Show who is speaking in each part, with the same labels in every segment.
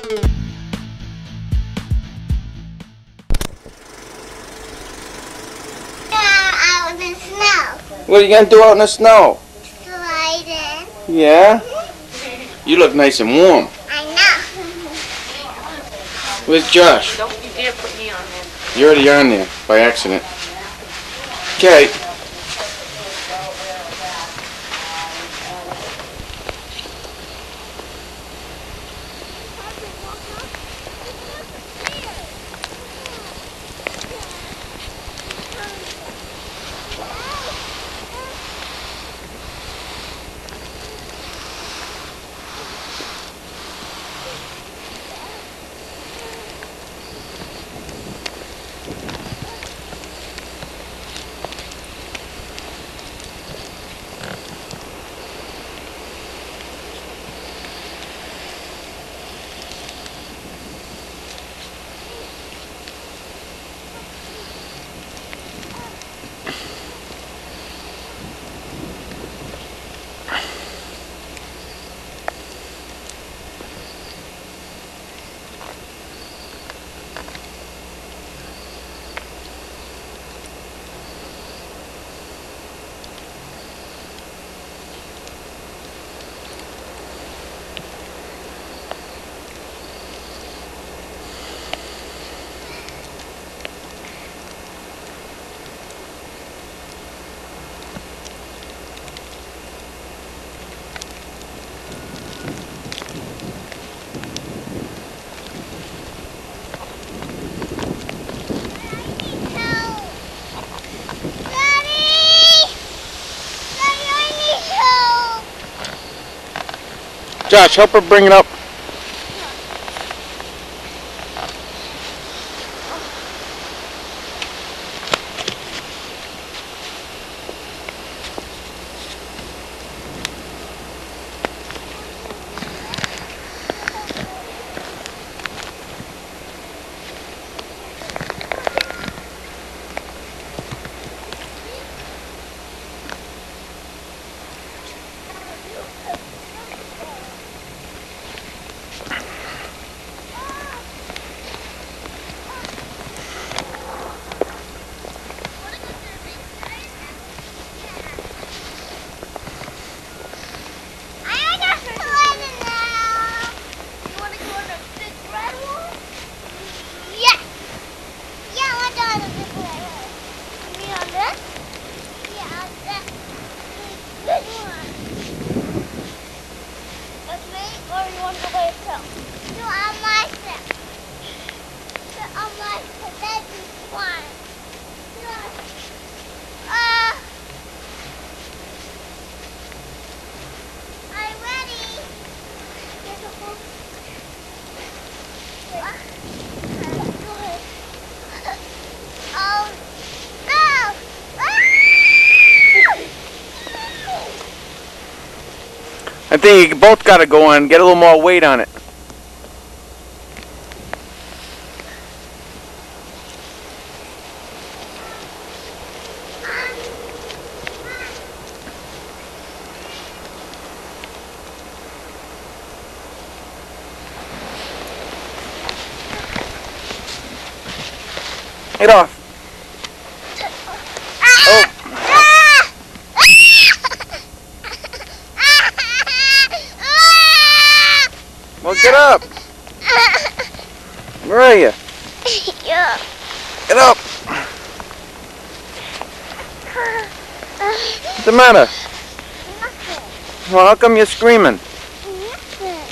Speaker 1: I was in snow.
Speaker 2: What are you gonna do out in the snow?
Speaker 1: Sliding.
Speaker 2: Yeah? You look nice and warm.
Speaker 1: I know.
Speaker 2: Where's Josh?
Speaker 3: Don't you dare put me on there.
Speaker 2: You're already on there by accident. Okay. Josh, help her bring it up. I think you both got to go on, get a little more weight on it. Get off. Oh. Well, get up. Where are you?
Speaker 1: Yeah.
Speaker 2: Get up. What's the matter?
Speaker 1: Nothing.
Speaker 2: Well, how come you're screaming?
Speaker 1: Nothing.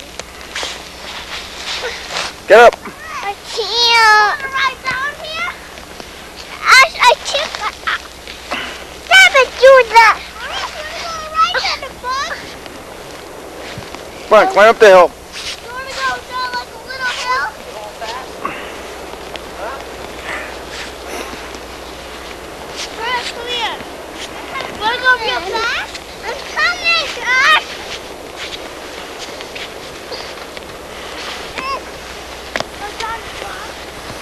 Speaker 2: Get up.
Speaker 1: I can't. Right down here? I can't. Never do that. Right in the book.
Speaker 2: Come on, climb up the hill.
Speaker 1: You want to go down like a little hill? Chris, come here. You want to go real fast? I'm coming, Josh.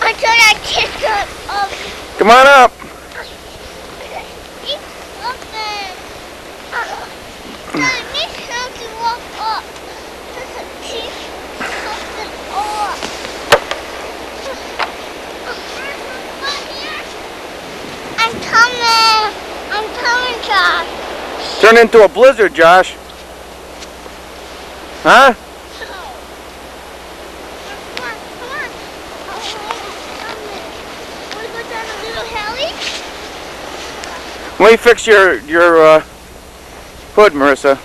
Speaker 1: I thought I kicked up.
Speaker 2: Come on up.
Speaker 1: Keep something. I need him to walk up. Keep something on.
Speaker 2: Turn into a blizzard, Josh. Huh?
Speaker 1: Come on, come on. Want to go down a little heli?
Speaker 2: Let me fix your hood, Marissa.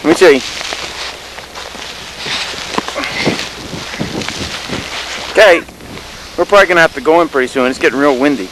Speaker 2: Let me see. Okay, we're probably gonna have to go in pretty soon. It's getting real windy.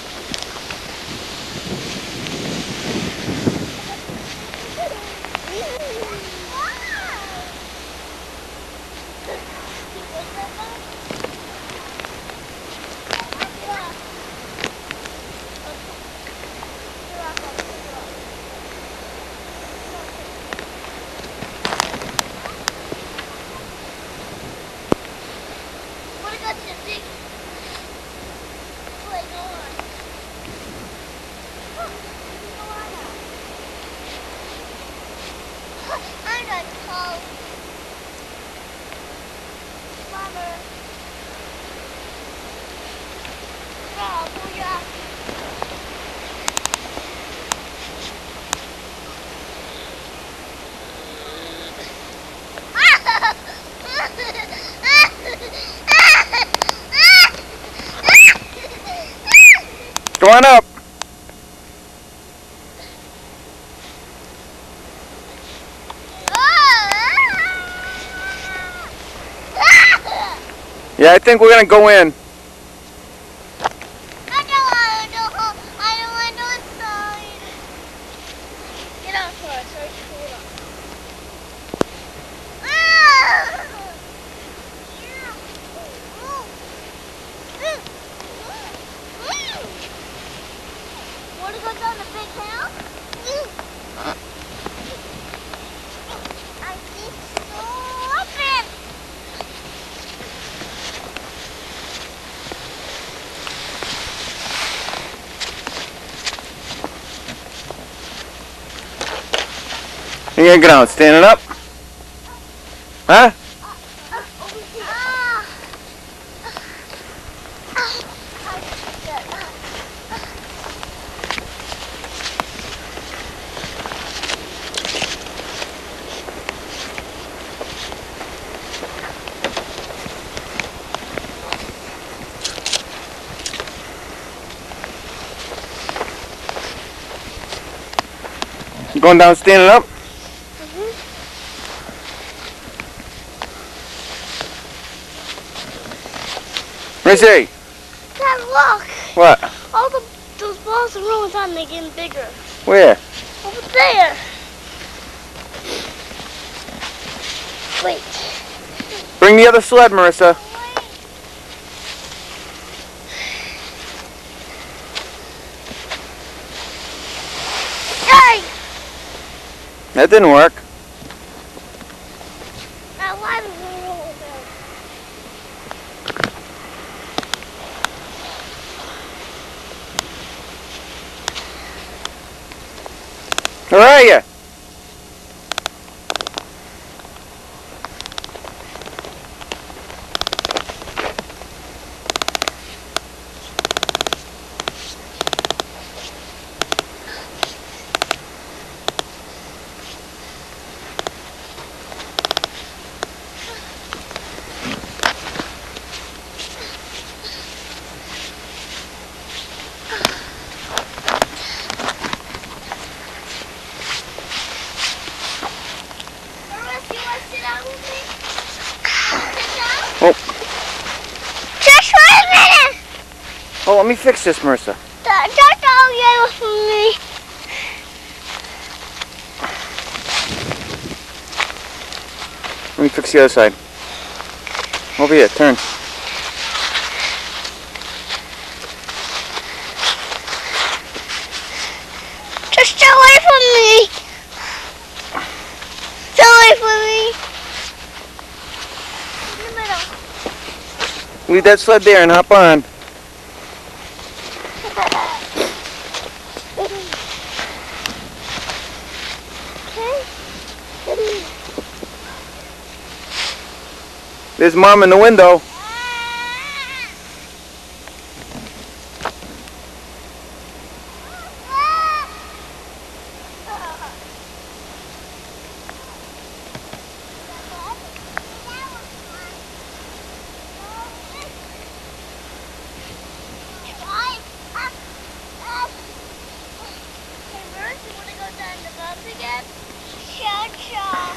Speaker 2: Go on up. Yeah, I think we're gonna go in.
Speaker 1: I don't want to go inside. Get out first, or cool off. Want to go down the big hill? I think so. Open!
Speaker 2: You gonna get out standing up? Huh? You going down standing up? Missy!
Speaker 1: Dad, look!
Speaker 2: What?
Speaker 1: All those balls are rolling down and they're getting bigger.
Speaker 2: Where?
Speaker 1: Over there. Wait.
Speaker 2: Bring the other sled, Marissa.
Speaker 1: Hey!
Speaker 2: That didn't work.
Speaker 1: Now why does it roll down?
Speaker 2: Where are you? Oh.
Speaker 1: Just wait a minute!
Speaker 2: Oh, let me fix this, Marissa.
Speaker 1: Just all yellow for me.
Speaker 2: Let me fix the other side. Over here, turn.
Speaker 1: Just stay away from me. Stay away from me. In the middle.
Speaker 2: Leave that sled there and hop on. There's Mom in the window.
Speaker 1: want to go down the bus again? Cha-cha.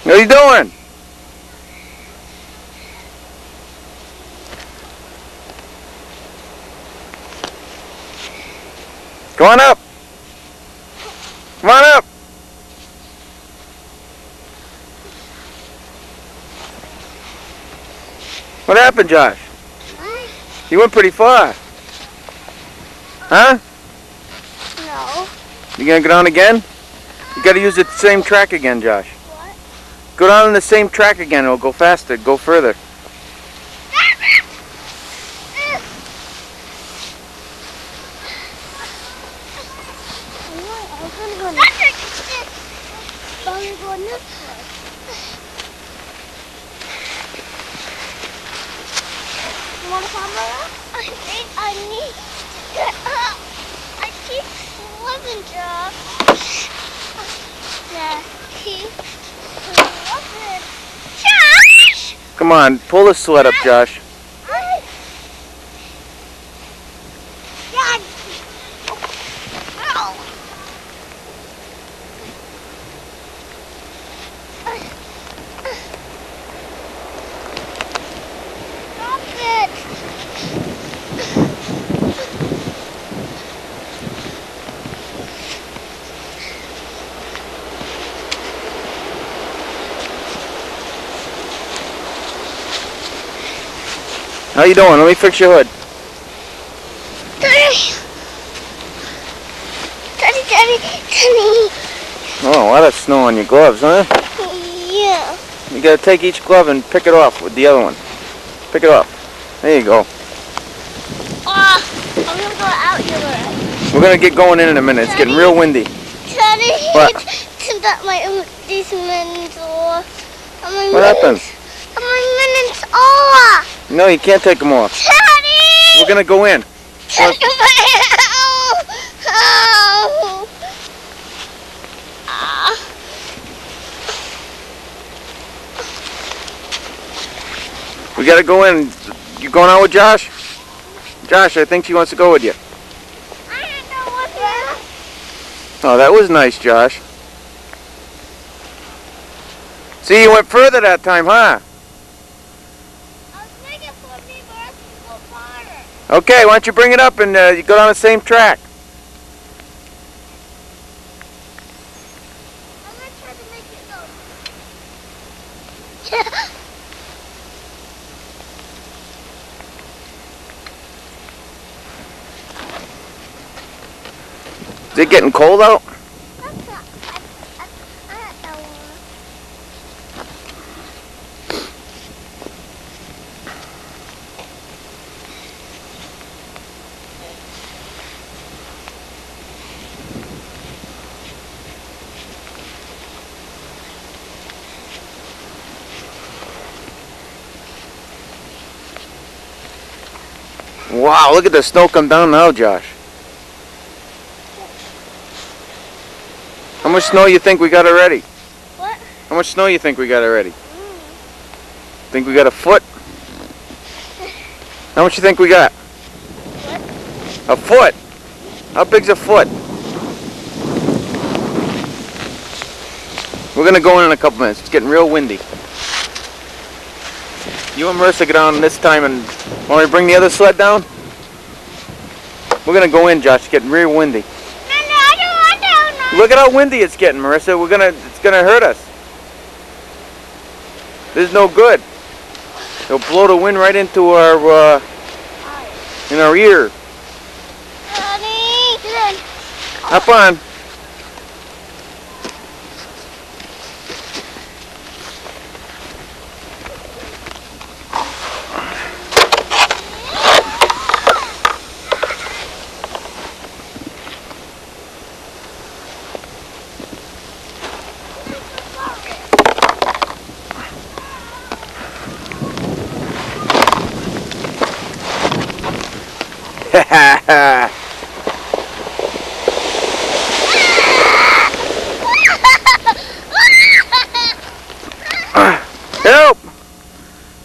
Speaker 2: What are you doing? Come on up. Come on up. What happened, Josh?
Speaker 1: What?
Speaker 2: You went pretty far. Huh?
Speaker 1: No.
Speaker 2: You gonna go down again? You gotta use the same track again, Josh.
Speaker 1: What?
Speaker 2: Go down on the same track again. It'll go faster. Go further.
Speaker 1: You want a camera? I think I need to get up. I keep slipping, Josh. Yeah, keep slipping. Josh!
Speaker 2: Come on, pull the sled up, Josh.
Speaker 1: Dad! Ow! Stop it!
Speaker 2: How you doing? Let me fix your hood.
Speaker 1: Daddy!
Speaker 2: Oh, a lot of snow on your gloves, huh?
Speaker 1: Yeah.
Speaker 2: You gotta take each glove and pick it off with the other one. Pick it off. There you go.
Speaker 1: I'm gonna go out here.
Speaker 2: We're gonna get going in a minute. It's getting real windy.
Speaker 1: Daddy,
Speaker 2: What?
Speaker 1: that these minutes off.
Speaker 2: What happened?
Speaker 1: My minutes off.
Speaker 2: No, you can't take them off.
Speaker 1: Daddy!
Speaker 2: We're gonna go in.
Speaker 1: Daddy,
Speaker 2: We gotta go in. You going out with Josh? Josh, I think she wants to go with you.
Speaker 1: I don't know what that.
Speaker 2: Oh, that was nice, Josh. See, you went further that time, huh?
Speaker 1: I was making for me, but I can go farther.
Speaker 2: Okay, why don't you bring it up and you go down the same track.
Speaker 1: I'm gonna try to make it go.
Speaker 2: Is it getting cold out? Wow, look at the snow come down now, Josh. How much snow you think we got already?
Speaker 1: What?
Speaker 2: How much snow you think we got already? Think we got a foot? How much you think we got?
Speaker 1: What?
Speaker 2: A foot. How big's a foot? We're gonna go in a couple minutes. It's getting real windy. You and Marissa get down this time, and want me to bring the other sled down? We're gonna go in, Josh. It's getting real windy.
Speaker 1: No, I don't want to.
Speaker 2: Look at how windy it's getting, Marissa. It's gonna hurt us. This is no good. It'll blow the wind right into our in our ear.
Speaker 1: Daddy, get in.
Speaker 2: Hop on. Help!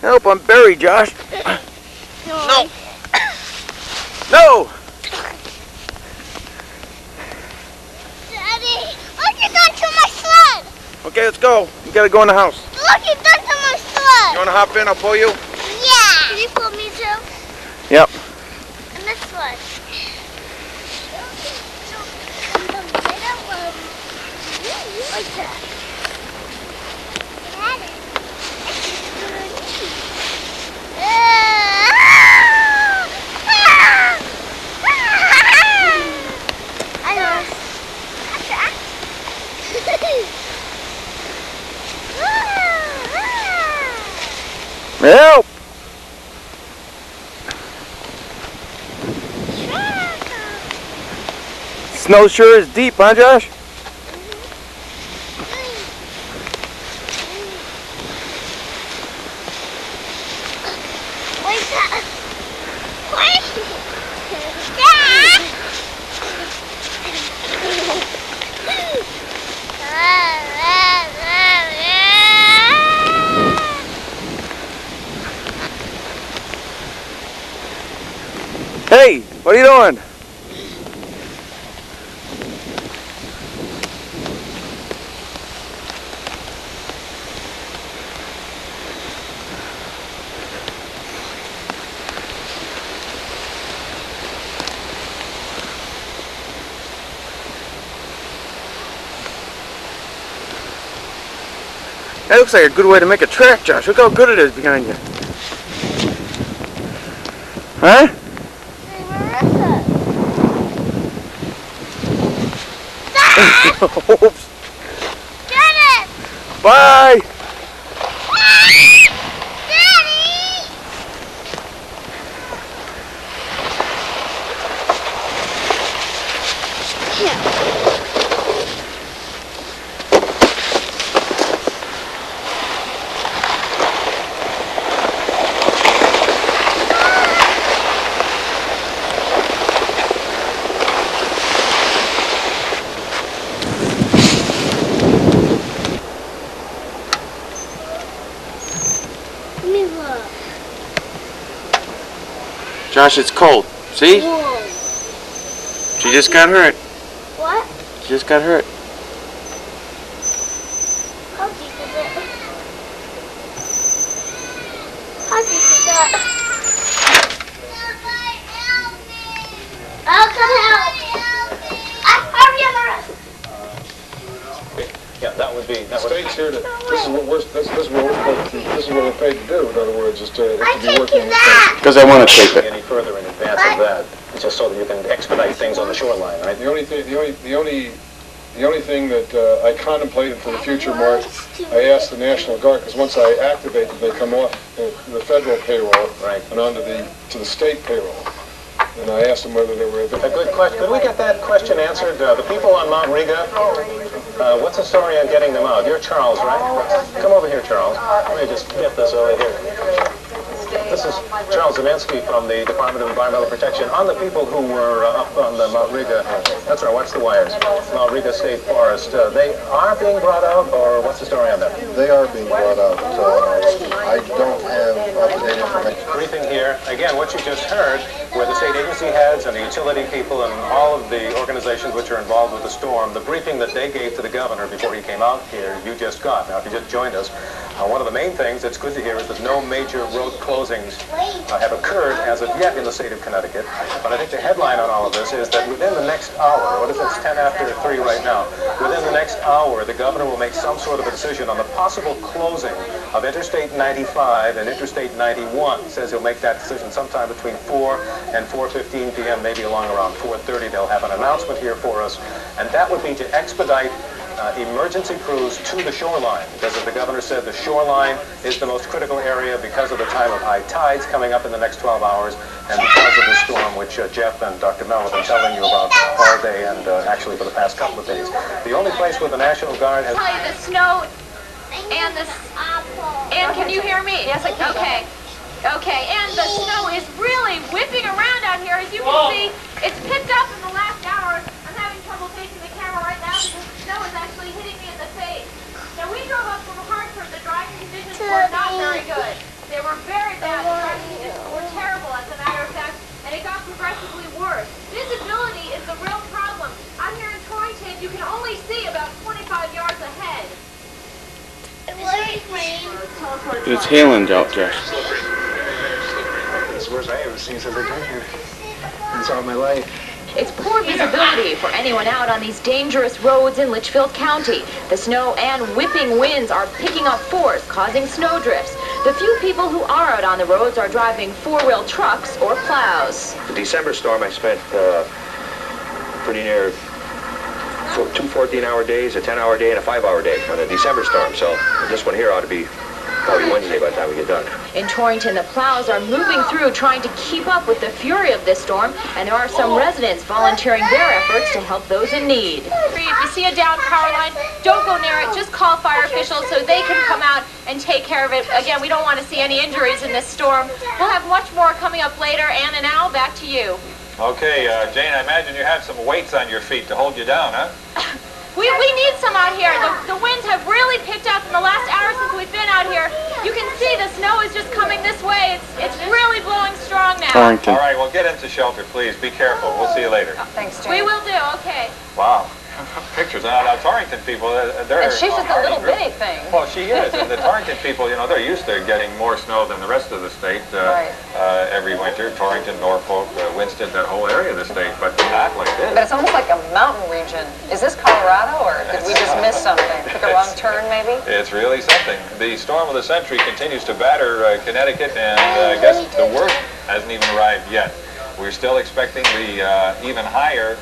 Speaker 2: Help, I'm buried, Josh. No! No!
Speaker 1: Daddy, look, you've done to my sled!
Speaker 2: Okay, let's go. You gotta go in the house.
Speaker 1: Look, you've done to my sled!
Speaker 2: You wanna hop in? I'll pull you?
Speaker 1: Yeah! Can you pull me too?
Speaker 2: Yep.
Speaker 1: And this one. Like that. Daddy.
Speaker 2: Help! Snow sure is deep, huh, Josh?
Speaker 1: What's that? What? Dad!
Speaker 2: Hey, what are you doing? That looks like a good way to make a track, Josh. Look how good it is behind you. Huh?
Speaker 1: Hey, Marissa.
Speaker 2: Oops.
Speaker 1: Get it!
Speaker 2: Bye!
Speaker 1: Daddy! Here. Let me look.
Speaker 2: Josh, it's cold. See?
Speaker 1: Whoa.
Speaker 2: She just got hurt.
Speaker 1: What?
Speaker 2: She just got hurt.
Speaker 1: How deep is it? How deep is that? I'll come help. Hurry up, Marissa.
Speaker 3: Yeah, that would be. That would
Speaker 4: State's here to. This is what we're paid to do. In other words, is to
Speaker 1: I
Speaker 4: be
Speaker 1: take
Speaker 4: working
Speaker 1: you
Speaker 4: with
Speaker 1: that.
Speaker 2: Because I want to tape it.
Speaker 3: any further in advance of that. It's just so that you can expedite things on the shoreline, right?
Speaker 4: the only thing that I contemplated for the future, Mark, I asked the National Guard, because once I activate them, they come off the federal payroll
Speaker 3: Right.
Speaker 4: and onto the state payroll. And I asked them whether they were.
Speaker 3: A good question. Could we get that question answered? The people on Mount Riga, what's the story on getting them out? You're Charles, right? Come over here, Charles. Let me just get this over here. This is Charles Zaminsky from the Department of Environmental Protection. On the people who were up on the Mount Riga, that's right, watch the wires. Mount Riga State Forest, they are being brought out, or what's the story on that?
Speaker 5: They are being brought out. I don't have up-to-date information.
Speaker 3: Briefing here. Again, what you just heard were the state agency heads and the utility people and all of the organizations which are involved with the storm. The briefing that they gave to the governor before he came out here, you just got. Now, if you just joined us, one of the main things that's good to hear is that no major road closings have occurred as of yet in the state of Connecticut. But I think the headline on all of this is that within the next hour, what is it, it's 10 after 3 right now, within the next hour, the governor will make some sort of a decision on the possible closing of Interstate 95 and Interstate 91. He says he'll make that decision sometime between 4 and 4:15 p.m., maybe along around 4:30. They'll have an announcement here for us, and that would be to expedite emergency crews to the shoreline, because as the governor said, the shoreline is the most critical area because of the time of high tides coming up in the next 12 hours and because of the storm which Jeff and Dr. Mel have been telling you about all day and actually for the past couple of days. The only place where the National Guard has...
Speaker 6: The snow and the... And can you hear me? Yes, I can. Okay. Okay, and the snow is really whipping around out here, as you can
Speaker 2: But it's hailing out, Josh.
Speaker 7: It's the worst I ever seen since I've been here. That's all my life.
Speaker 8: It's poor visibility for anyone out on these dangerous roads in Litchfield County. The snow and whipping winds are picking up force, causing snow drifts. The few people who are out on the roads are driving four-wheel trucks or plows.
Speaker 9: The December storm, I spent pretty near 2 14-hour days, a 10-hour day, and a 5-hour day on the December storm. So this one here ought to be probably Wednesday by the time we get done.
Speaker 8: In Torrington, the plows are moving through trying to keep up with the fury of this storm, and there are some residents volunteering their efforts to help those in need.
Speaker 6: If you see a downed power line, don't go near it. Just call fire officials so they can come out and take care of it. Again, we don't want to see any injuries in this storm. We'll have much more coming up later. Ann and Al, back to you.
Speaker 3: Okay, Jane, I imagine you have some weights on your feet to hold you down, huh?
Speaker 6: We need some out here. The winds have really picked up in the last hour since we've been out here. You can see the snow is just coming this way. It's really blowing strong now.
Speaker 2: Torrington.
Speaker 3: All right, well, get into shelter, please. Be careful. We'll see you later.
Speaker 8: Oh, thanks, Jane.
Speaker 6: We will do, okay.
Speaker 3: Wow. Pictures. Now, Torrington people, they're...
Speaker 8: And she's just a little bitty thing.
Speaker 3: Well, she is. And the Torrington people, you know, they're used to getting more snow than the rest of the state every winter. Torrington, Norfolk, Winston, that whole area of the state, but not like this.
Speaker 8: But it's almost like a mountain region. Is this Colorado, or did we just miss something? Took a wrong turn, maybe?
Speaker 3: It's really something. The storm of the century continues to batter Connecticut, and I guess the worst hasn't even arrived yet. We're still expecting the even higher,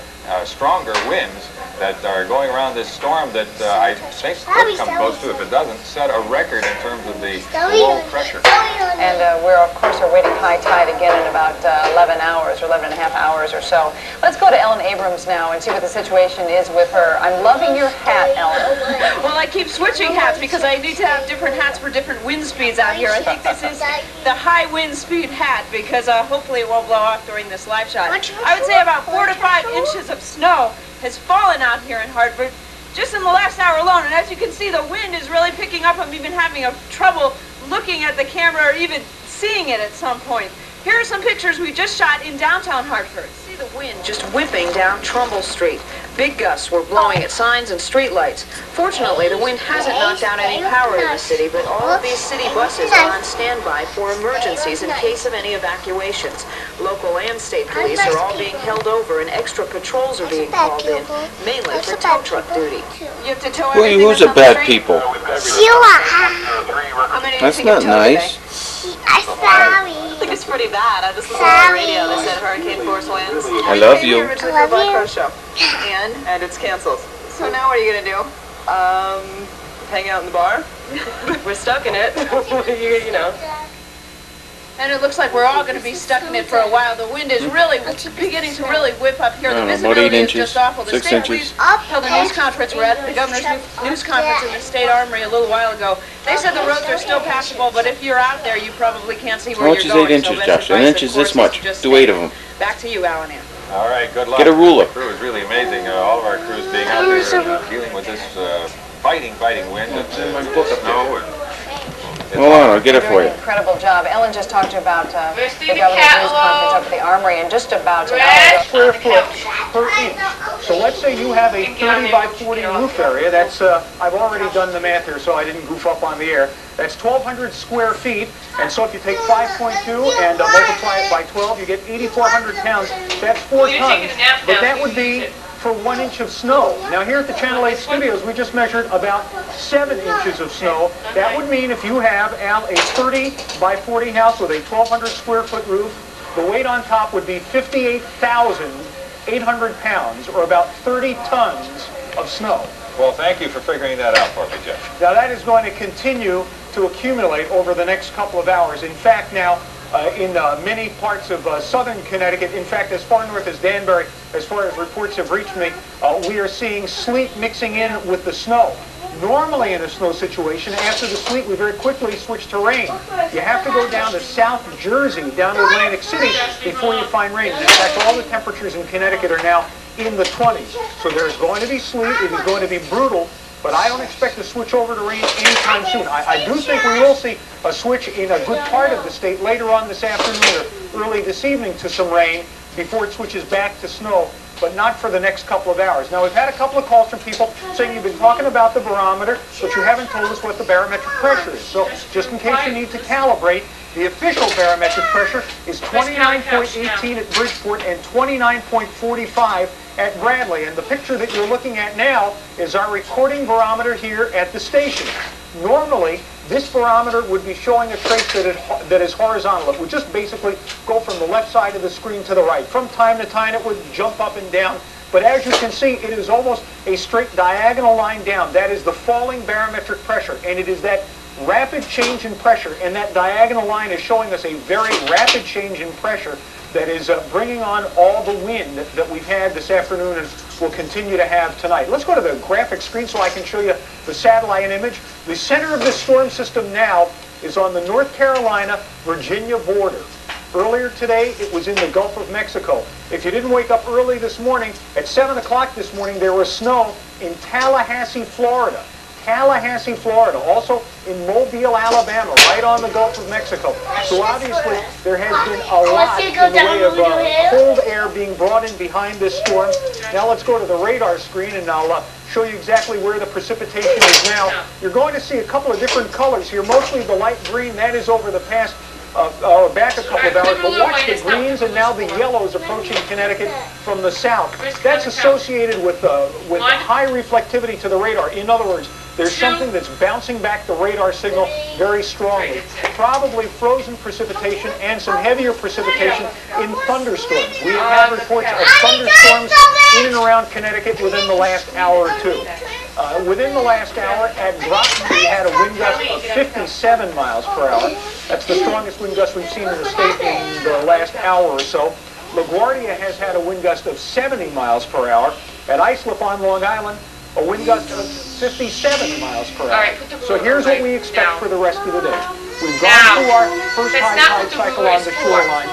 Speaker 3: stronger winds that are going around this storm that I think could come close to, if it doesn't, set a record in terms of the low pressure.
Speaker 8: And we're, of course, are waiting high tide again in about 11 hours, or 11 and a half hours or so. Let's go to Ellen Abrams now and see what the situation is with her. I'm loving your hat, Ellen.
Speaker 10: Well, I keep switching hats because I need to have different hats for different wind speeds out here. I think this is the high wind speed hat because hopefully it won't blow off during this live shot. I would say about 4 to 5 inches of snow has fallen out here in Hartford just in the last hour alone, and as you can see, the wind is really picking up. I'm even having trouble looking at the camera or even seeing it at some point. Here are some pictures we just shot in downtown Hartford. See the wind just whipping down Trumbull Street. Big gusts were blowing at signs and street lights. Fortunately, the wind hasn't knocked down any power in the city, but all of these city buses are on standby for emergencies in case of any evacuations. Local and state police are all being held over, and extra patrols are being called in, mainly for tow truck duty. You have to tow everything
Speaker 2: Who's a bad people? That's not nice.
Speaker 10: I think it's pretty bad. I just listened on the radio. They said hurricane force winds.
Speaker 2: I love you.
Speaker 10: I love you. Show. And it's canceled. So now what are you going to do? Hang out in the bar? We're stuck in it. you know. And it looks like we're all going to be stuck in it for a while. The wind is really beginning to really whip up here. The visibility is just awful. The state police held a news conference. We're at the governor's news conference in the state armory a little while ago. They said the roads are still passable, but if you're out there, you probably can't see where you're going.
Speaker 2: How much is 8 inches, Josh? An inch is this much. Do 8 of them.
Speaker 10: Back to you, Alan.
Speaker 3: All right, good luck.
Speaker 2: Get a ruler.
Speaker 3: The crew is really amazing. All of our crews being out there dealing with this fighting wind and snow.
Speaker 2: Hold on, I'll get it for you.
Speaker 8: Incredible job. Ellen just talked about the governor's news conference up at the armory in just about an hour.
Speaker 11: Square foot per inch. So let's say you have a 30 by 40 roof area. That's I've already done the math here, so I didn't goof up on the air. That's 1,200 square feet. And so if you take 5.2 and multiply it by 12, you get 8,400 pounds. That's 4 tons. But that would be for 1 inch of snow. Now here at the Channel 8 studios, we just measured about 7 inches of snow. That would mean if you have, Al, a 30 by 40 house with a 1,200 square foot roof, the weight on top would be 58,800 pounds, or about 30 tons of snow.
Speaker 3: Well, thank you for figuring that out for me, Jeff.
Speaker 11: Now that is going to continue to accumulate over the next couple of hours. In fact, now, in many parts of southern Connecticut, in fact, as far north as Danbury, as far as reports have reached me, we are seeing sleet mixing in with the snow. Normally in a snow situation, after the sleet, we very quickly switch to rain. You have to go down to South Jersey, down to Atlantic City, before you find rain. And in fact, all the temperatures in Connecticut are now in the 20s. So there's going to be sleet. It is going to be brutal. But I don't expect to switch over to rain anytime soon. I do think we will see a switch in a good part of the state later on this afternoon or early this evening to some rain before it switches back to snow but not for the next couple of hours. Now, we've had a couple of calls from people saying you've been talking about the barometer, but you haven't told us what the barometric pressure is. So just in case you need to calibrate, the official barometric pressure is 29.18 at Bridgeport and 29.45 at Bradley. And the picture that you're looking at now is our recording barometer here at the station. Normally, this barometer would be showing a trace that is horizontal. It would just basically go from the left side of the screen to the right. From time to time, it would jump up and down. But as you can see, it is almost a straight diagonal line down. That is the falling barometric pressure, and it is that rapid change in pressure, and that diagonal line is showing us a very rapid change in pressure that is bringing on all the wind that we've had this afternoon and will continue to have tonight. Let's go to the graphic screen so I can show you the satellite image. The center of this storm system now is on the North Carolina-Virginia border. Earlier today, it was in the Gulf of Mexico. If you didn't wake up early this morning, at 7 o'clock this morning, there was snow in Tallahassee, Florida. Tallahassee, Florida, also in Mobile, Alabama, right on the Gulf of Mexico. So obviously there has been a lot in the way of cold air being brought in behind this storm. Now let's go to the radar screen and I'll show you exactly where the precipitation is now. You're going to see a couple of different colors here, mostly the light green. That is over the past back a couple of hours, but watch the greens and now the yellows approaching Connecticut from the south. That's associated with high reflectivity to the radar. In other words, there's something that's bouncing back the radar signal very strongly. Probably frozen precipitation and some heavier precipitation in thunderstorms. We have had reports of thunderstorms in and around Connecticut within the last hour or two. Within the last hour, at Groton, we had a wind gust of 57 miles per hour. That's the strongest wind gust we've seen in the state in the last hour or so. LaGuardia has had a wind gust of 70 miles per hour. At Islip on Long Island, a wind gust of 57 miles per hour. So here's what we expect for the rest of the day. We've gone through our first high tide cycle on the shoreline.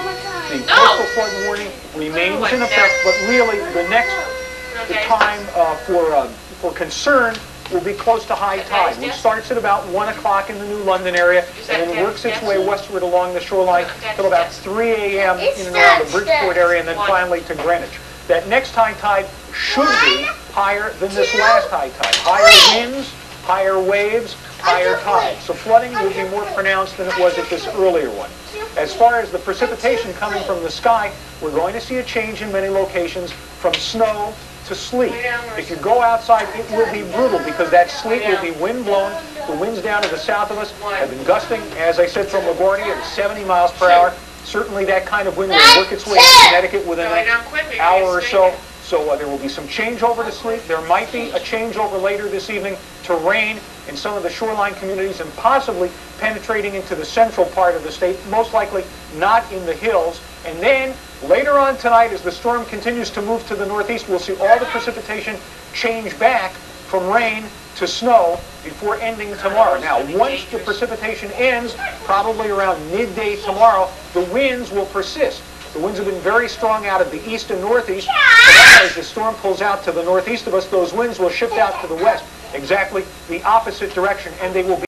Speaker 11: The coastal flood warning remains in effect, but really the next time for concern will be close to high tide, which starts at about 1 o'clock in the New London area and then works its way westward along the shoreline till about 3 a.m. in and around the Bridgeport area and then finally to Greenwich. That next high tide should be higher than this last high tide. Higher winds, higher waves, higher tide. So flooding will be more pronounced than it was at this earlier one. As far as the precipitation coming from the sky, we're going to see a change in many locations from snow to sleet. If you go outside, it will be brutal because that sleet will be wind-blown. The winds down to the south of us have been gusting, as I said, from LaGuardia at 70 miles per hour. Certainly that kind of wind will work its way to Connecticut within an hour or so. So there will be some changeover to sleet. There might be a changeover later this evening to rain in some of the shoreline communities and possibly penetrating into the central part of the state, most likely not in the hills. And then later on tonight, as the storm continues to move to the northeast, we'll see all the precipitation change back from rain to snow before ending tomorrow. Now, once the precipitation ends, probably around midday tomorrow, the winds will persist. The winds have been very strong out of the east and northeast. But as the storm pulls out to the northeast of us, those winds will shift out to the west, exactly the opposite direction, and they will be